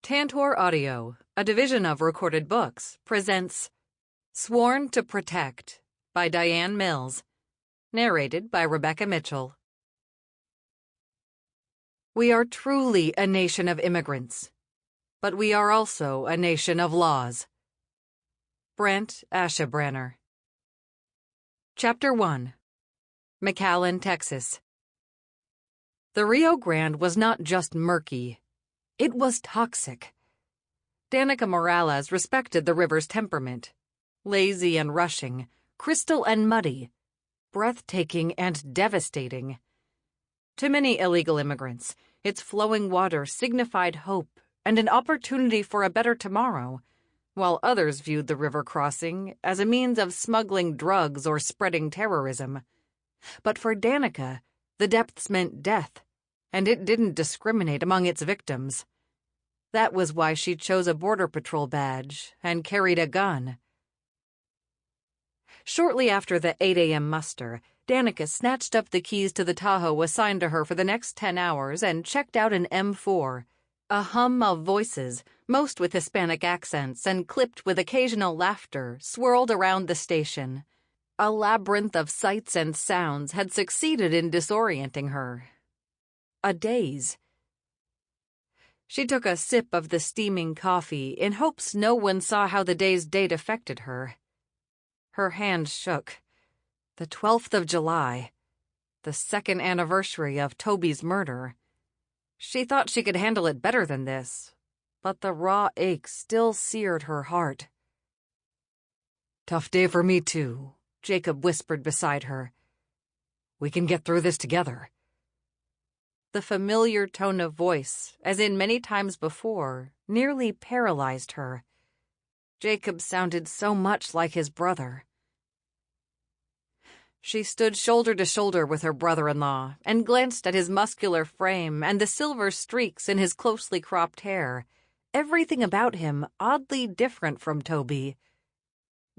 Tantor Audio, a division of Recorded Books, presents Sworn to Protect by Diann Mills, narrated by Rebecca Mitchell. We are truly a nation of immigrants, but we are also a nation of laws. Brent Ashabranner. Chapter 1. McAllen, Texas. The Rio Grande was not just murky. It was toxic. Danika Morales respected the river's temperament. Lazy and rushing, crystal and muddy, breathtaking and devastating. To many illegal immigrants, its flowing water signified hope and an opportunity for a better tomorrow, while others viewed the river crossing as a means of smuggling drugs or spreading terrorism. But for Danika, the depths meant death, and it didn't discriminate among its victims. That was why she chose a Border Patrol badge and carried a gun. Shortly after the 8 a.m. muster, Danika snatched up the keys to the Tahoe assigned to her for the next 10 hours and checked out an M4, a hum of voices, most with Hispanic accents and clipped with occasional laughter, swirled around the station. A labyrinth of sights and sounds had succeeded in disorienting her. A daze. She took a sip of the steaming coffee in hopes no one saw how the day's date affected her. Her hand shook. The 12th of July, the second anniversary of Toby's murder. She thought she could handle it better than this, but the raw ache still seared her heart. "Tough day for me, too," Jacob whispered beside her. "We can get through this together." The familiar tone of voice, as in many times before, nearly paralyzed her. Jacob sounded so much like his brother. She stood shoulder to shoulder with her brother-in-law and glanced at his muscular frame and the silver streaks in his closely cropped hair, everything about him oddly different from Toby.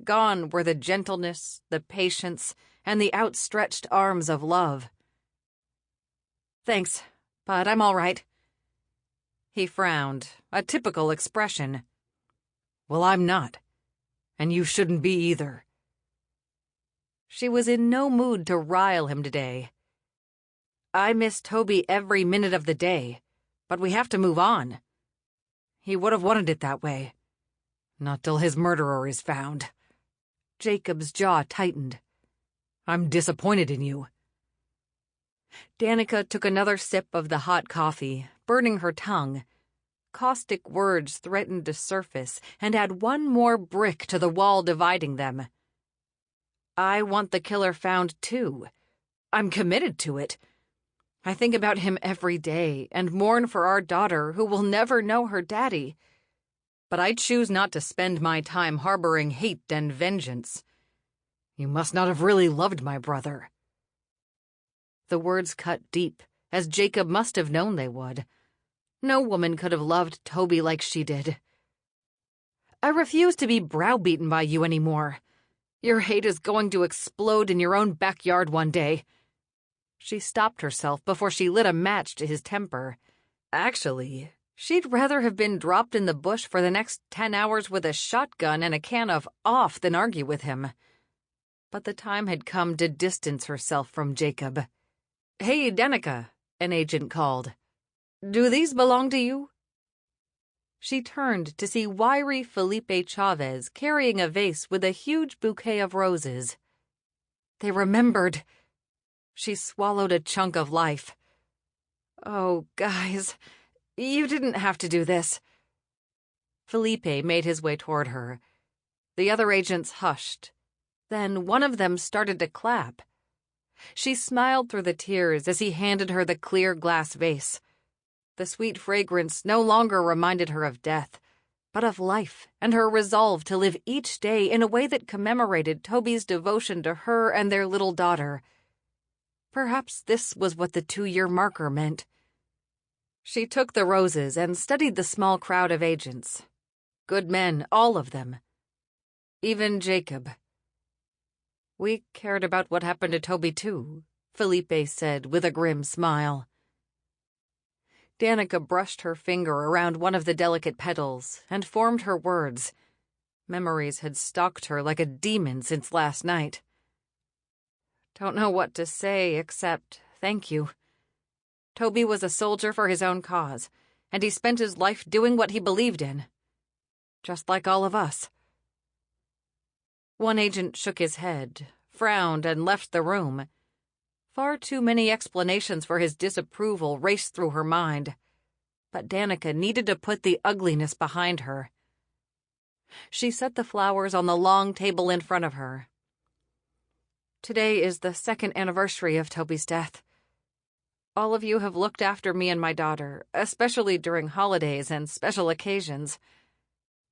Gone were the gentleness, the patience, and the outstretched arms of love. "Thanks, but I'm all right." He frowned, a typical expression. "Well, I'm not, and you shouldn't be either." She was in no mood to rile him today. "I miss Toby every minute of the day, but we have to move on. He would have wanted it that way. Not till his murderer is found." Jacob's jaw tightened. "I'm disappointed in you." Danika took another sip of the hot coffee, burning her tongue. Caustic words threatened to surface and add one more brick to the wall dividing them. "I want the killer found, too. I'm committed to it. I think about him every day and mourn for our daughter who will never know her daddy. But I choose not to spend my time harboring hate and vengeance. You must not have really loved my brother." The words cut deep, as Jacob must have known they would. No woman could have loved Toby like she did. "I refuse to be browbeaten by you anymore. Your hate is going to explode in your own backyard one day." She stopped herself before she lit a match to his temper. Actually, she'd rather have been dropped in the bush for the next 10 hours with a shotgun and a can of off than argue with him. But the time had come to distance herself from Jacob. "Hey, Danika," an agent called. "Do these belong to you?" She turned to see wiry Felipe Chavez carrying a vase with a huge bouquet of roses. They remembered. She swallowed a chunk of life. "Oh, guys, you didn't have to do this." Felipe made his way toward her. The other agents hushed. Then one of them started to clap. She smiled through the tears as he handed her the clear glass vase. The sweet fragrance no longer reminded her of death, but of life and her resolve to live each day in a way that commemorated Toby's devotion to her and their little daughter. Perhaps this was what the 2-year marker meant. She took the roses and studied the small crowd of agents. Good men, all of them. Even Jacob. "We cared about what happened to Toby, too," Felipe said with a grim smile. Danika brushed her finger around one of the delicate petals and formed her words. Memories had stalked her like a demon since last night. Don't know what to say except thank you. Toby was a soldier for his own cause, and he spent his life doing what he believed in. Just like all of us. One agent shook his head, frowned, and left the room. Far too many explanations for his disapproval raced through her mind, but Danika needed to put the ugliness behind her. She set the flowers on the long table in front of her. Today is the 2nd anniversary of Toby's death. All of you have looked after me and my daughter, especially during holidays and special occasions.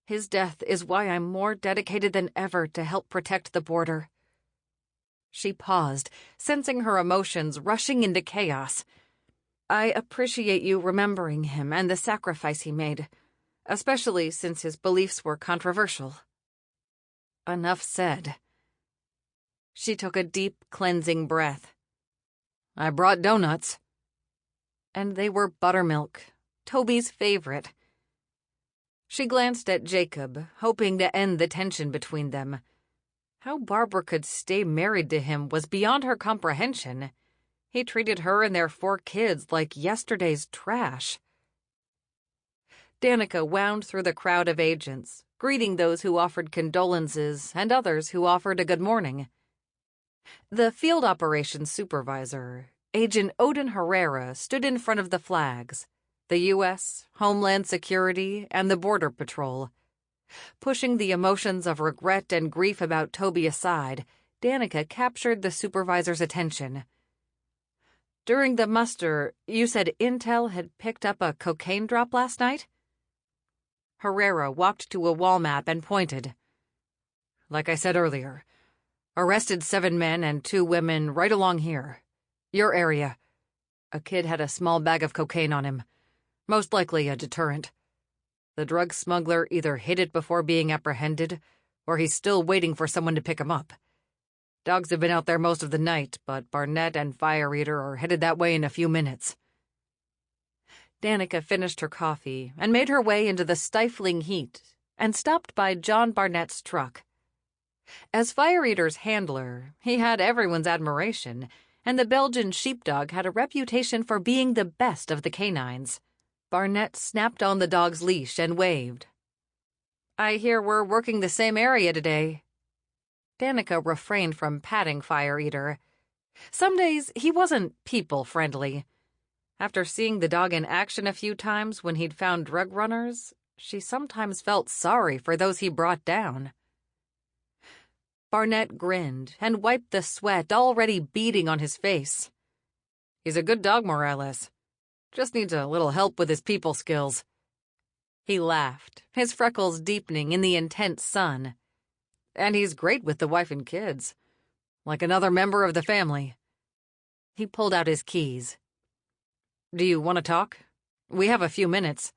His death is why I'm more dedicated than ever to help protect the border. She paused, sensing her emotions rushing into chaos. I appreciate you remembering him and the sacrifice he made, especially since his beliefs were controversial. Enough said. She took a deep, cleansing breath. I brought donuts. And they were buttermilk, Toby's favorite. She glanced at Jacob, hoping to end the tension between them. How Barbara could stay married to him was beyond her comprehension. He treated her and their 4 kids like yesterday's trash. Danika wound through the crowd of agents, greeting those who offered condolences and others who offered a good morning. The field operations supervisor, Agent Odin Herrera, stood in front of the flags, the U.S., Homeland Security, and the Border Patrol. Pushing the emotions of regret and grief about Toby aside, Danika captured the supervisor's attention. During the muster, you said Intel had picked up a cocaine drop last night? Herrera walked to a wall map and pointed. Like I said earlier, arrested 7 men and 2 women right along here. Your area. A kid had a small bag of cocaine on him. Most likely a deterrent. The drug smuggler either hid it before being apprehended, or he's still waiting for someone to pick him up. Dogs have been out there most of the night, but Barnett and Fire Eater are headed that way in a few minutes. Danika finished her coffee and made her way into the stifling heat and stopped by John Barnett's truck. As Fire Eater's handler, he had everyone's admiration, and the Belgian sheepdog had a reputation for being the best of the canines. Barnett snapped on the dog's leash and waved. I hear we're working the same area today. Danika refrained from patting Fire Eater. Some days he wasn't people-friendly. After seeing the dog in action a few times when he'd found drug runners, she sometimes felt sorry for those he brought down. Barnett grinned and wiped the sweat already beading on his face. He's a good dog, Morales. Just needs a little help with his people skills. He laughed, his freckles deepening in the intense sun. And he's great with the wife and kids. Like another member of the family. He pulled out his keys. Do you want to talk? We have a few minutes.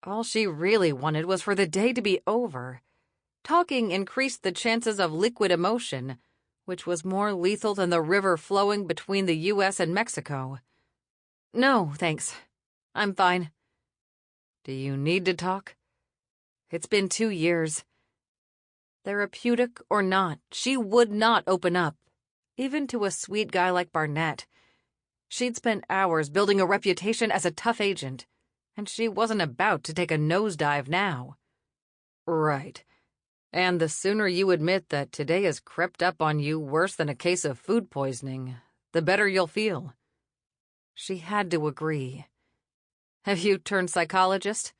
All she really wanted was for the day to be over. Talking increased the chances of liquid emotion, which was more lethal than the river flowing between the U.S. and Mexico. No, thanks. I'm fine. Do you need to talk? It's been 2 years. Therapeutic or not, she would not open up, even to a sweet guy like Barnett. She'd spent hours building a reputation as a tough agent, and she wasn't about to take a nosedive now. Right. And the sooner you admit that today has crept up on you worse than a case of food poisoning, the better you'll feel. She had to agree. Have you turned psychologist?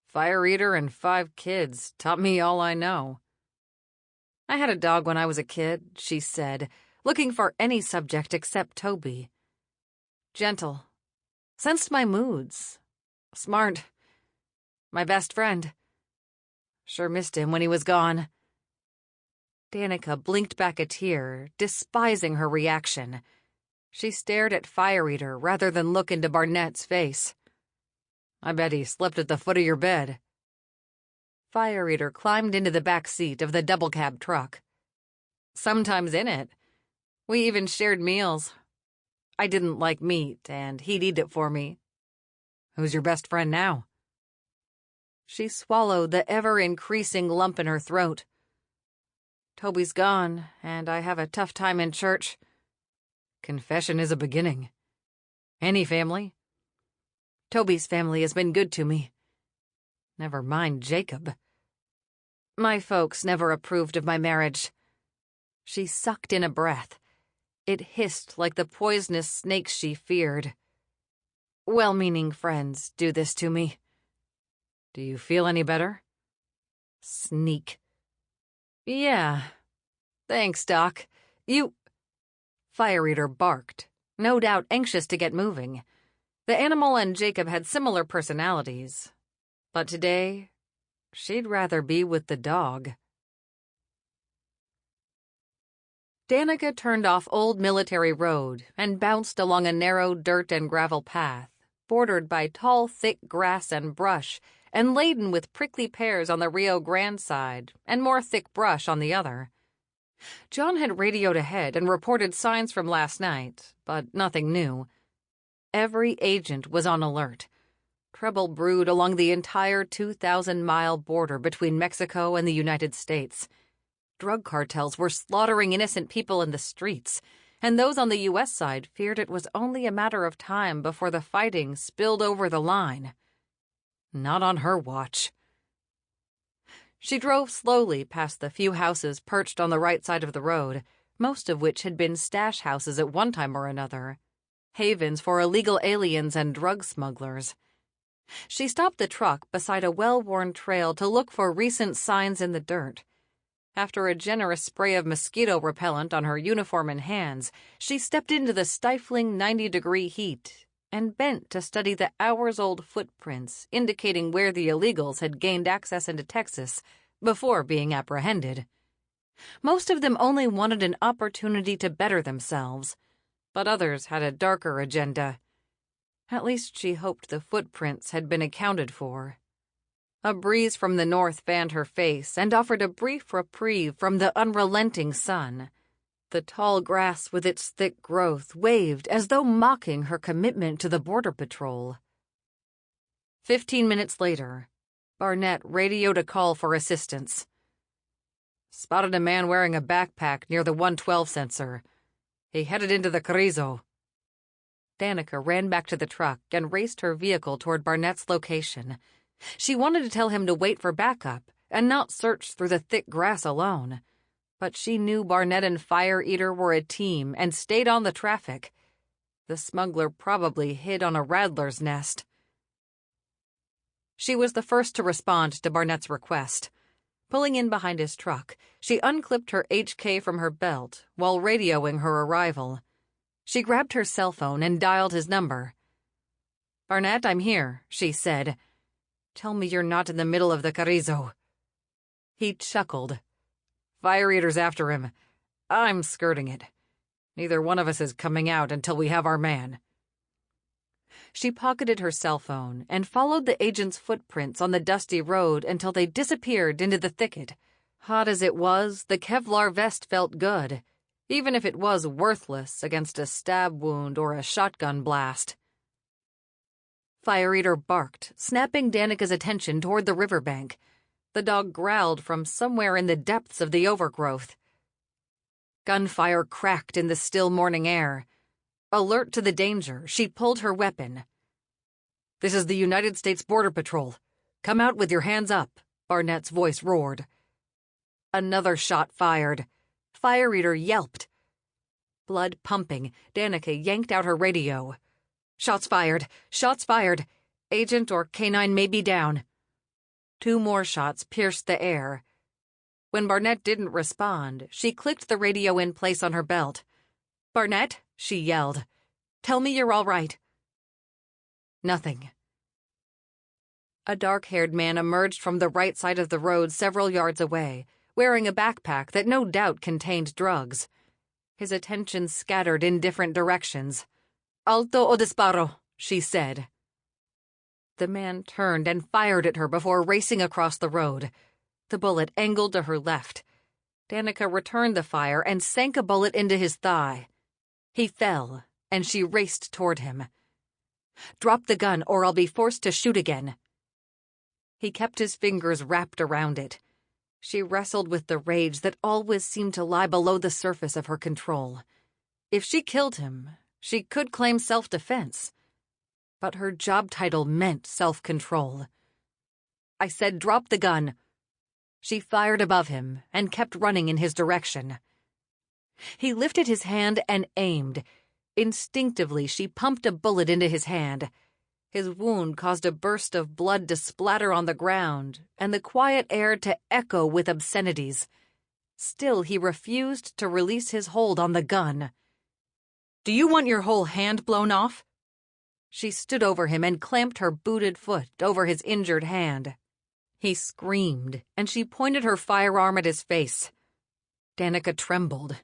Fire Eater and 5 kids taught me all I know. I had a dog when I was a kid, she said, looking for any subject except Toby. Gentle. Sensed my moods. Smart. My best friend. Sure missed him when he was gone. Danika blinked back a tear, despising her reaction. She stared at Fire Eater rather than look into Barnett's face. I bet he slept at the foot of your bed. Fire Eater climbed into the back seat of the double-cab truck. Sometimes in it. We even shared meals. I didn't like meat, and he'd eat it for me, Who's your best friend now? She swallowed the ever-increasing lump in her throat. Toby's gone, and I have a tough time in church. Confession is a beginning. Any family? Toby's family has been good to me. Never mind Jacob. My folks never approved of my marriage. She sucked in a breath. It hissed like the poisonous snakes she feared. Well-meaning friends do this to me. Do you feel any better? Sneak. Yeah. Thanks, Doc. You... Fire Eater barked, no doubt anxious to get moving. The animal and Jacob had similar personalities. But today, she'd rather be with the dog. Danika turned off Old Military Road and bounced along a narrow dirt and gravel path, bordered by tall, thick grass and brush, and laden with prickly pears on the Rio Grande side and more thick brush on the other. John had radioed ahead and reported signs from last night, but nothing new. Every agent was on alert. Trouble brewed along the entire 2,000-mile border between Mexico and the United States. Drug cartels were slaughtering innocent people in the streets, and those on the U.S. side feared it was only a matter of time before the fighting spilled over the line. Not on her watch. She drove slowly past the few houses perched on the right side of the road, most of which had been stash houses at one time or another, havens for illegal aliens and drug smugglers. She stopped the truck beside a well-worn trail to look for recent signs in the dirt. After a generous spray of mosquito repellent on her uniform and hands, she stepped into the stifling 90-degree heat and bent to study the hours-old footprints indicating where the illegals had gained access into Texas before being apprehended. Most of them only wanted an opportunity to better themselves, but others had a darker agenda. At least she hoped the footprints had been accounted for. A breeze from the north fanned her face and offered a brief reprieve from the unrelenting sun. The tall grass with its thick growth waved as though mocking her commitment to the Border Patrol. 15 minutes later, Barnett radioed a call for assistance. Spotted a man wearing a backpack near the 112 sensor. He headed into the Carrizo. Danika ran back to the truck and raced her vehicle toward Barnett's location. She wanted to tell him to wait for backup and not search through the thick grass alone. But she knew Barnett and Fire Eater were a team and stayed on the traffic. The smuggler probably hid on a rattler's nest. She was the first to respond to Barnett's request. Pulling in behind his truck, she unclipped her HK from her belt while radioing her arrival. She grabbed her cell phone and dialed his number. "Barnett, I'm here," she said. "Tell me you're not in the middle of the Carrizo." He chuckled. "Fire Eater's after him. I'm skirting it. Neither one of us is coming out until we have our man." She pocketed her cell phone and followed the agent's footprints on the dusty road until they disappeared into the thicket. Hot as it was, the Kevlar vest felt good, even if it was worthless against a stab wound or a shotgun blast. Fire Eater barked, snapping Danika's attention toward the riverbank. The dog growled from somewhere in the depths of the overgrowth. Gunfire cracked in the still morning air. Alert to the danger, she pulled her weapon. "This is the United States Border Patrol. Come out with your hands up," Barnett's voice roared. Another shot fired. Fire Eater yelped. Blood pumping, Danika yanked out her radio. "Shots fired! Shots fired! Agent or K9 may be down." 2 more shots pierced the air. When Barnett didn't respond, she clicked the radio in place on her belt. "Barnett," she yelled. "Tell me you're all right." Nothing. A dark-haired man emerged from the right side of the road several yards away, wearing a backpack that no doubt contained drugs. His attention scattered in different directions. "Alto o disparo," she said. The man turned and fired at her before racing across the road. The bullet angled to her left. Danika returned the fire and sank a bullet into his thigh. He fell, and she raced toward him. Drop the gun or I'll be forced to shoot again. He kept his fingers wrapped around it. She wrestled with the rage that always seemed to lie below the surface of her control. If she killed him, she could claim self-defense. But her job title meant self-control. I said, drop the gun. She fired above him and kept running in his direction. He lifted his hand and aimed. Instinctively, she pumped a bullet into his hand. His wound caused a burst of blood to splatter on the ground and the quiet air to echo with obscenities. Still, he refused to release his hold on the gun. Do you want your whole hand blown off? She stood over him and clamped her booted foot over his injured hand. He screamed, and she pointed her firearm at his face. Danika trembled.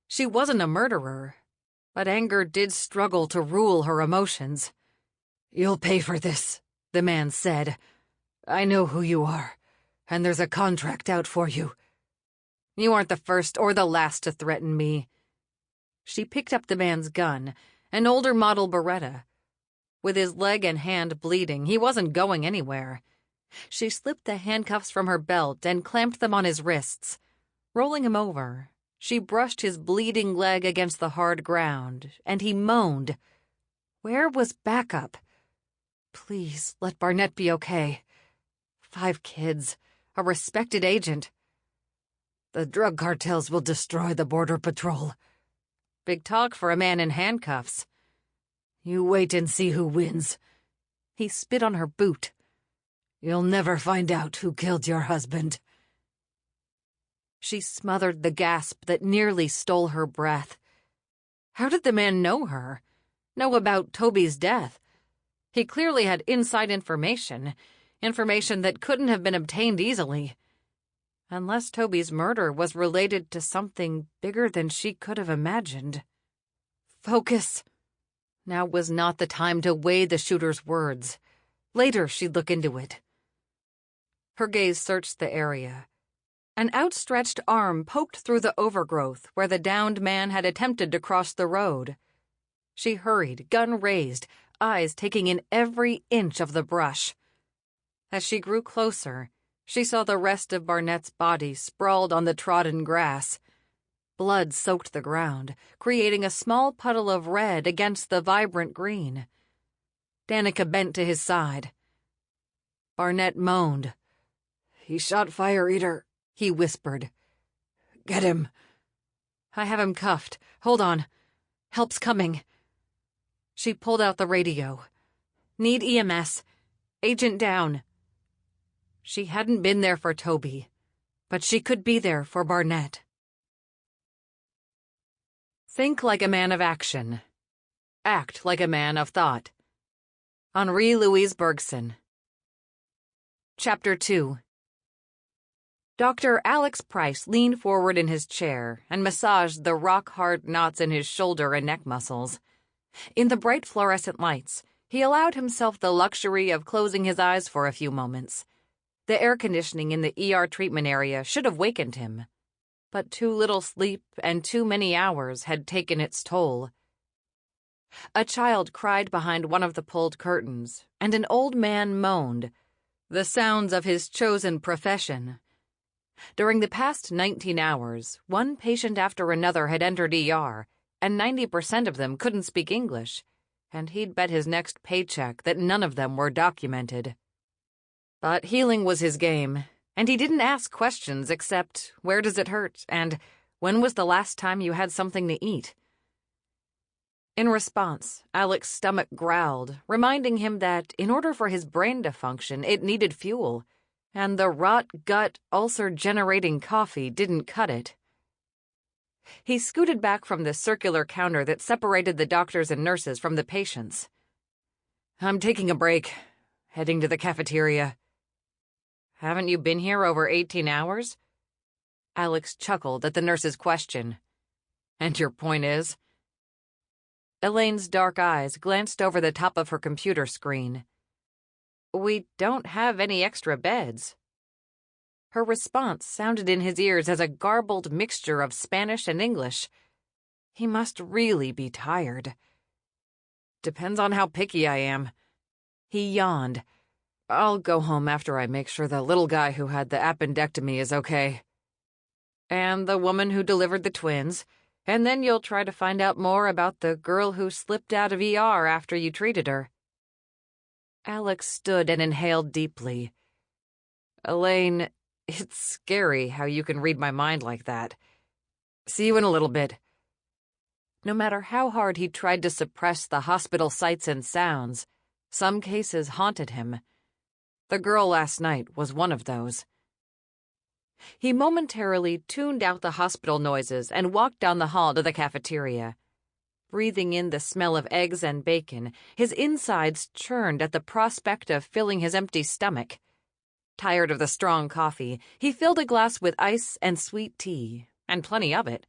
She wasn't a murderer, but anger did struggle to rule her emotions. You'll pay for this, the man said. I know who you are, and there's a contract out for you. You aren't the first or the last to threaten me. She picked up the man's gun, an older model Beretta. With his leg and hand bleeding, he wasn't going anywhere. She slipped the handcuffs from her belt and clamped them on his wrists. Rolling him over, she brushed his bleeding leg against the hard ground, and he moaned. Where was backup? Please, let Barnett be okay. 5 kids, a respected agent. The drug cartels will destroy the Border Patrol. Big talk for a man in handcuffs. You wait and see who wins. He spit on her boot. You'll never find out who killed your husband. She smothered the gasp that nearly stole her breath. How did the man know her? Know about Toby's death? He clearly had inside information that couldn't have been obtained easily. Unless Toby's murder was related to something bigger than she could have imagined. Focus. Now was not the time to weigh the shooter's words. Later she'd look into it. Her gaze searched the area. An outstretched arm poked through the overgrowth where the downed man had attempted to cross the road. She hurried, gun raised, eyes taking in every inch of the brush. As she grew closer, she saw the rest of Barnett's body sprawled on the trodden grass. Blood soaked the ground, creating a small puddle of red against the vibrant green. Danika bent to his side. Barnett moaned. He shot Fire Eater, he whispered. Get him. I have him cuffed. Hold on. Help's coming. She pulled out the radio. Need EMS. Agent down. She hadn't been there for Toby, but she could be there for Barnett. Think like a man of action. Act like a man of thought. Henri Louise Bergson. Chapter 2. Dr. Alex Price leaned forward in his chair and massaged the rock-hard knots in his shoulder and neck muscles. In the bright fluorescent lights, he allowed himself the luxury of closing his eyes for a few moments. The air conditioning in the ER treatment area should have wakened him. But too little sleep and too many hours had taken its toll. A child cried behind one of the pulled curtains, and an old man moaned, the sounds of his chosen profession. During the past 19 hours, one patient after another had entered ER, and 90% of them couldn't speak English, and he'd bet his next paycheck that none of them were documented. But healing was his game, and he didn't ask questions except, where does it hurt, and when was the last time you had something to eat? In response, Alex's stomach growled, reminding him that in order for his brain to function, it needed fuel, and the rot-gut, ulcer-generating coffee didn't cut it. He scooted back from the circular counter that separated the doctors and nurses from the patients. I'm taking a break, heading to the cafeteria. Haven't you been here over 18 hours? Alex chuckled at the nurse's question. And your point is? Elaine's dark eyes glanced over the top of her computer screen. We don't have any extra beds. Her response sounded in his ears as a garbled mixture of Spanish and English. He must really be tired. depends on how picky I am. He yawned. I'll go home after I make sure the little guy who had the appendectomy is okay. And the woman who delivered the twins, and then you'll try to find out more about the girl who slipped out of ER after you treated her. Alex stood and inhaled deeply. Elaine, it's scary how you can read my mind like that. See you in a little bit. No matter how hard he tried to suppress the hospital sights and sounds, some cases haunted him. The girl last night was one of those. He momentarily tuned out the hospital noises and walked down the hall to the cafeteria. Breathing in the smell of eggs and bacon, his insides churned at the prospect of filling his empty stomach. Tired of the strong coffee, he filled a glass with ice and sweet tea, and plenty of it.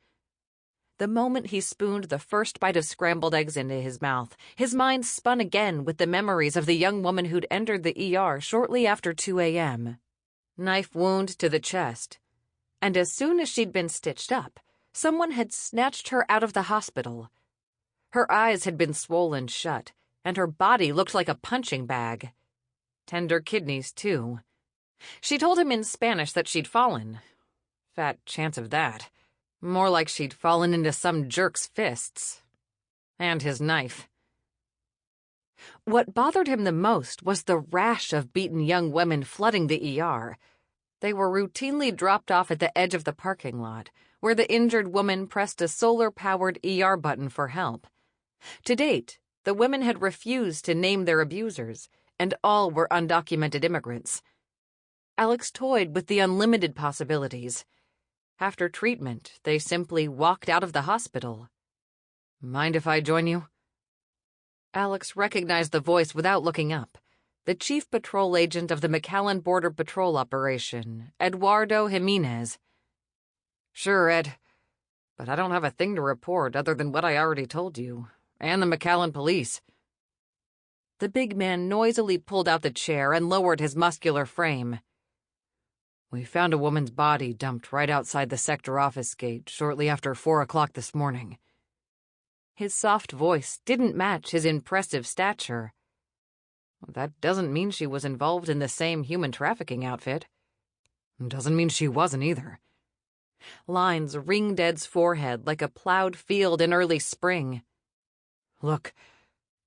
The moment he spooned the first bite of scrambled eggs into his mouth, his mind spun again with the memories of the young woman who'd entered the ER shortly after 2 a.m. Knife wound to the chest. And as soon as she'd been stitched up, someone had snatched her out of the hospital. Her eyes had been swollen shut, and her body looked like a punching bag. Tender kidneys, too. She told him in Spanish that she'd fallen. Fat chance of that. More like she'd fallen into some jerk's fists. And his knife. What bothered him the most was the rash of beaten young women flooding the ER. They were routinely dropped off at the edge of the parking lot, where the injured woman pressed a solar-powered ER button for help. To date, the women had refused to name their abusers, and all were undocumented immigrants. Alex toyed with the unlimited possibilities. After treatment, they simply walked out of the hospital. Mind if I join you? Alex recognized the voice without looking up. The chief patrol agent of the McAllen Border Patrol operation, Eduardo Jimenez. Sure, Ed. But I don't have a thing to report other than what I already told you, and the McAllen police. The big man noisily pulled out the chair and lowered his muscular frame. We found a woman's body dumped right outside the sector office gate shortly after 4 o'clock this morning. His soft voice didn't match his impressive stature. That doesn't mean she was involved in the same human trafficking outfit. Doesn't mean she wasn't either. Lines ringed Ed's forehead like a plowed field in early spring. Look,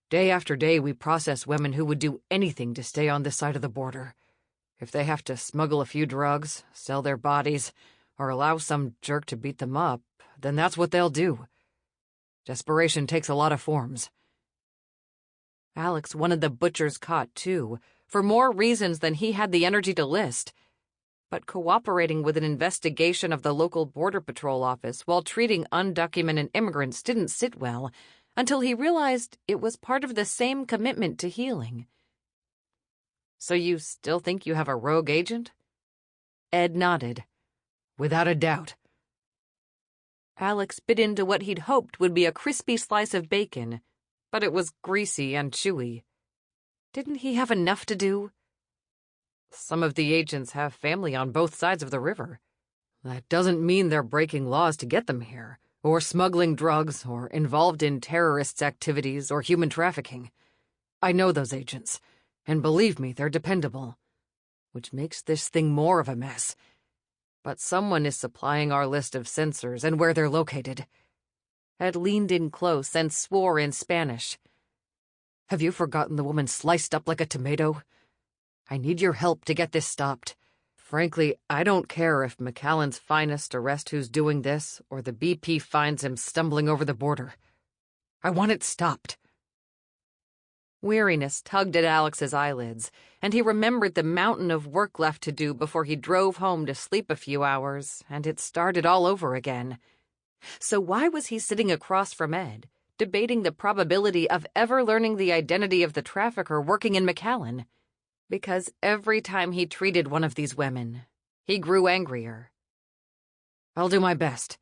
day after day we process women who would do anything to stay on this side of the border. If they have to smuggle a few drugs, sell their bodies, or allow some jerk to beat them up, then that's what they'll do. Desperation takes a lot of forms. Alex wanted the butcher's cot, too, for more reasons than he had the energy to list. But cooperating with an investigation of the local Border Patrol office while treating undocumented immigrants didn't sit well, until he realized it was part of the same commitment to healing. So you still think you have a rogue agent? Ed nodded. Without a doubt. Alex bit into what he'd hoped would be a crispy slice of bacon, but it was greasy and chewy. Didn't he have enough to do? Some of the agents have family on both sides of the river. That doesn't mean they're breaking laws to get them here, or smuggling drugs, or involved in terrorist activities or human trafficking. I know those agents. And believe me, they're dependable, which makes this thing more of a mess. But someone is supplying our list of censors and where they're located. Ed leaned in close and swore in Spanish. Have you forgotten the woman sliced up like a tomato? I need your help to get this stopped. Frankly, I don't care if McAllen's finest arrest who's doing this or the BP finds him stumbling over the border. I want it stopped. Weariness tugged at Alex's eyelids, and he remembered the mountain of work left to do before he drove home to sleep a few hours, and it started all over again. So why was he sitting across from Ed, debating the probability of ever learning the identity of the trafficker working in McAllen? Because every time he treated one of these women, he grew angrier. I'll do my best.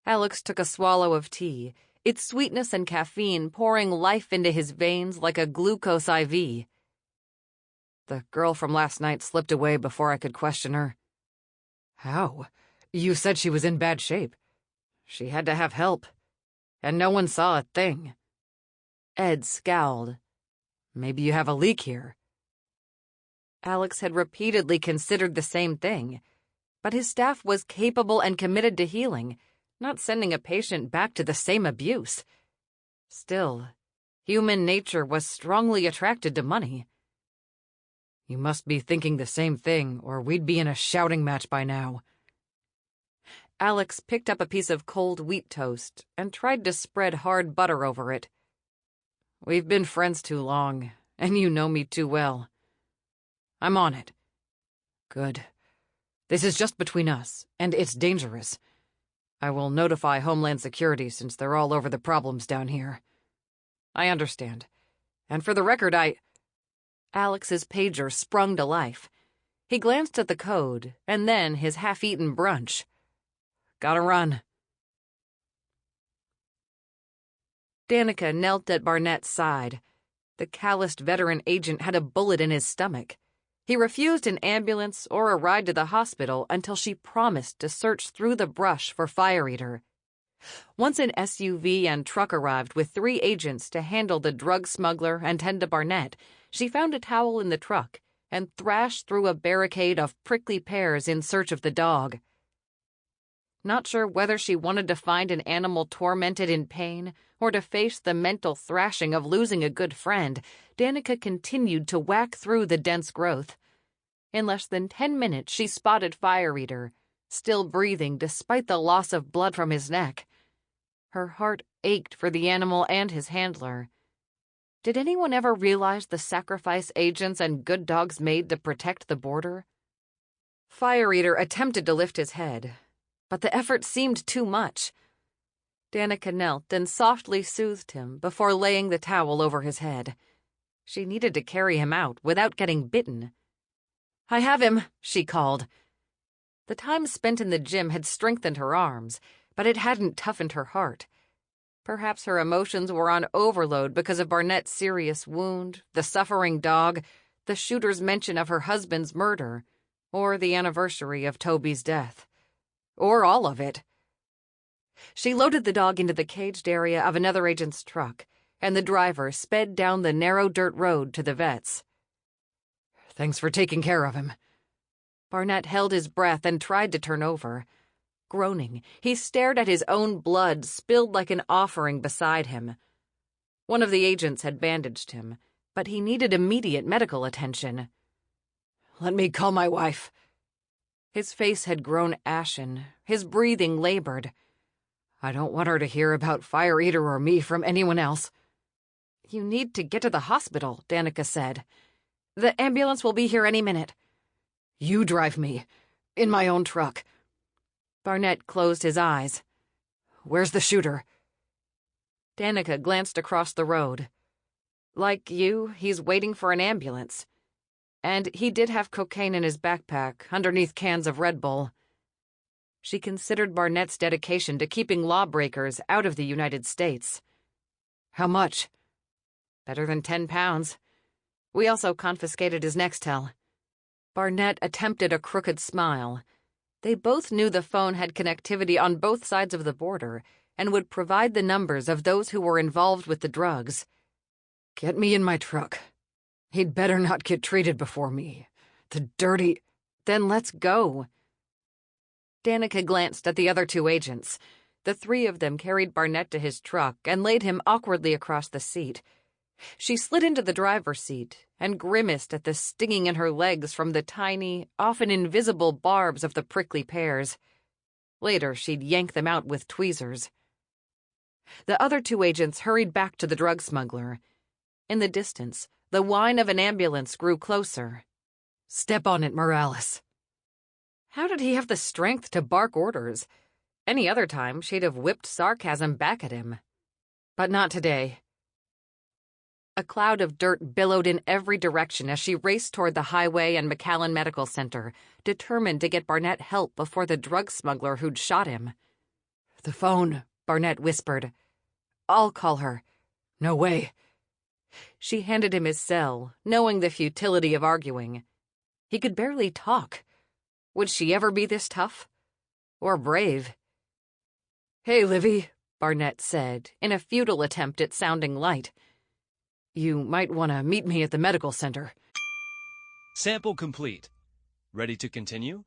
Alex took a swallow of tea, its sweetness and caffeine pouring life into his veins like a glucose IV. The girl from last night slipped away before I could question her. How? You said she was in bad shape. She had to have help, and no one saw a thing. Ed scowled. "Maybe you have a leak here." Alex had repeatedly considered the same thing, but his staff was capable and committed to healing, not sending a patient back to the same abuse. Still, human nature was strongly attracted to money. "You must be thinking the same thing, or we'd be in a shouting match by now." Alex picked up a piece of cold wheat toast and tried to spread hard butter over it. "We've been friends too long, and you know me too well. I'm on it." "Good. This is just between us, and it's dangerous. I will notify Homeland Security since they're all over the problems down here." "I understand. And for the record, Alex's pager sprung to life. He glanced at the code, and then his half-eaten brunch. "Gotta run." Danika knelt at Barnett's side. The calloused veteran agent had a bullet in his stomach. He refused an ambulance or a ride to the hospital until she promised to search through the brush for Fire Eater. Once an SUV and truck arrived with 3 agents to handle the drug smuggler and tend to Barnett, she found a towel in the truck and thrashed through a barricade of prickly pears in search of the dog. Not sure whether she wanted to find an animal tormented in pain or to face the mental thrashing of losing a good friend, Danika continued to whack through the dense growth. In less than 10 minutes, she spotted Fire Eater, still breathing despite the loss of blood from his neck. Her heart ached for the animal and his handler. Did anyone ever realize the sacrifice agents and good dogs made to protect the border? Fire Eater attempted to lift his head, but the effort seemed too much. Danika knelt and softly soothed him before laying the towel over his head. She needed to carry him out without getting bitten. "I have him," she called. The time spent in the gym had strengthened her arms, but it hadn't toughened her heart. Perhaps her emotions were on overload because of Barnett's serious wound, the suffering dog, the shooter's mention of her husband's murder, or the anniversary of Toby's death. Or all of it. She loaded the dog into the caged area of another agent's truck, and the driver sped down the narrow dirt road to the vet's. "Thanks for taking care of him." Barnett held his breath and tried to turn over. Groaning, he stared at his own blood spilled like an offering beside him. One of the agents had bandaged him, but he needed immediate medical attention. "Let me call my wife." His face had grown ashen, his breathing labored. "I don't want her to hear about Fire Eater or me from anyone else." "You need to get to the hospital," Danika said. "The ambulance will be here any minute." "You drive me. In my own truck." Barnett closed his eyes. "Where's the shooter?" Danika glanced across the road. "Like you, he's waiting for an ambulance. And he did have cocaine in his backpack, underneath cans of Red Bull." She considered Barnett's dedication to keeping lawbreakers out of the United States. "How much?" "Better than 10 pounds. We also confiscated his Nextel." Barnett attempted a crooked smile. They both knew the phone had connectivity on both sides of the border and would provide the numbers of those who were involved with the drugs. "Get me in my truck. He'd better not get treated before me. The dirty—" "Then let's go." Danika glanced at the other 2 agents. The 3 of them carried Barnett to his truck and laid him awkwardly across the seat. She slid into the driver's seat and grimaced at the stinging in her legs from the tiny, often invisible barbs of the prickly pears. Later, she'd yank them out with tweezers. The other 2 agents hurried back to the drug smuggler. In the distance, the whine of an ambulance grew closer. "Step on it, Morales." How did he have the strength to bark orders? Any other time, she'd have whipped sarcasm back at him. But not today. A cloud of dirt billowed in every direction as she raced toward the highway and McAllen Medical Center, determined to get Barnett help before the drug smuggler who'd shot him. "The phone," Barnett whispered. "I'll call her." "No way." She handed him his cell, knowing the futility of arguing. He could barely talk. Would she ever be this tough? Or brave? "Hey, Livy," Barnett said, in a futile attempt at sounding light. You might want to meet me at the medical center. Sample complete. Ready to continue?